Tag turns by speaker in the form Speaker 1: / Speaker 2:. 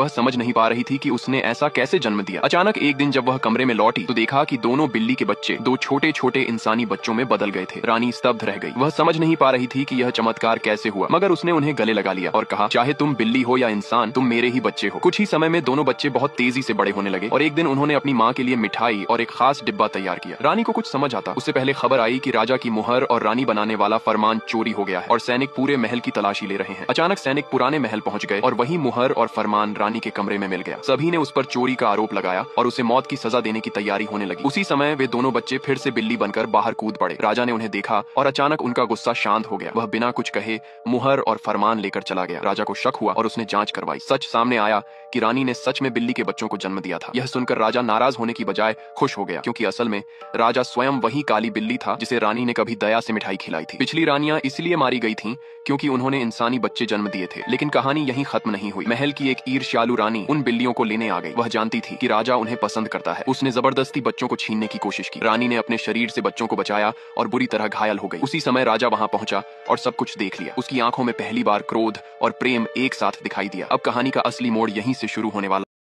Speaker 1: वह समझ नहीं पा रही थी कि उसने ऐसा कैसे जन्म दिया। अचानक एक दिन जब वह कमरे में लौटी तो देखा कि दोनों बिल्ली के बच्चे दो छोटे छोटे इंसानी बच्चों में बदल गए थे। रानी स्तब्ध रह गई। वह समझ नहीं पा रही थी कि यह चमत्कार कैसे हुआ, मगर उसने उन्हें गले लगा लिया और कहा, चाहे तुम बिल्ली हो या इंसान, तुम मेरे ही बच्चे हो। कुछ ही समय में दोनों बच्चे बहुत तेजी से बड़े होने लगे और एक दिन उन्होंने अपनी माँ के लिए मिठाई और एक खास डिब्बा तैयार किया। रानी को कुछ समझ आता उससे पहले खबर आई कि राजा की मुहर और रानी बनाने वाला फरमान चोरी हो गया है और सैनिक पूरे महल की तलाशी ले रहे हैं। अचानक सैनिक पुराने महल पहुंच गए और वही मुहर और फरमान रानी के कमरे में मिल गया। सभी ने उस पर चोरी का आरोप लगाया और उसे मौत की सजा देने की तैयारी होने लगी। उसी समय वे दोनों बच्चे फिर से बिल्ली बनकर बाहर कूद पड़े। राजा ने उन्हें देखा और अचानक उनका गुस्सा शांत हो गया। वह बिना कुछ कहे मुहर और फरमान लेकर चला गया। राजा को शक हुआ और उसने जांच करवाई। सच सामने आया कि रानी ने सच में बिल्ली के बच्चों को जन्म दिया था। यह सुनकर राजा नाराज होने की बजाय खुश हो गया, क्योंकि असल में राजा स्वयं वही काली बिल्ली था जिसे रानी ने कभी दया से मिठाई खिलाई थी। पिछली रानियां इसलिए मारी गई थीं क्योंकि उन्होंने इंसानी बच्चे जन्म दिए थे। लेकिन कहानी यहीं खत्म नहीं हुई। महल की एक ईर्ष्यालु रानी उन बिल्लियों को लेने आ गई। वह जानती थी कि राजा उन्हें पसंद करता है। उसने जबरदस्ती बच्चों को छीनने की कोशिश की। रानी ने अपने शरीर से बच्चों को बचाया और बुरी तरह घायल हो गई। उसी समय राजा वहां पहुंचा और सब कुछ देख लिया। उसकी आंखों में पहली बार क्रोध और प्रेम एक साथ दिखाई दिया। अब कहानी का असली मोड़ यहीं से शुरू होने वाला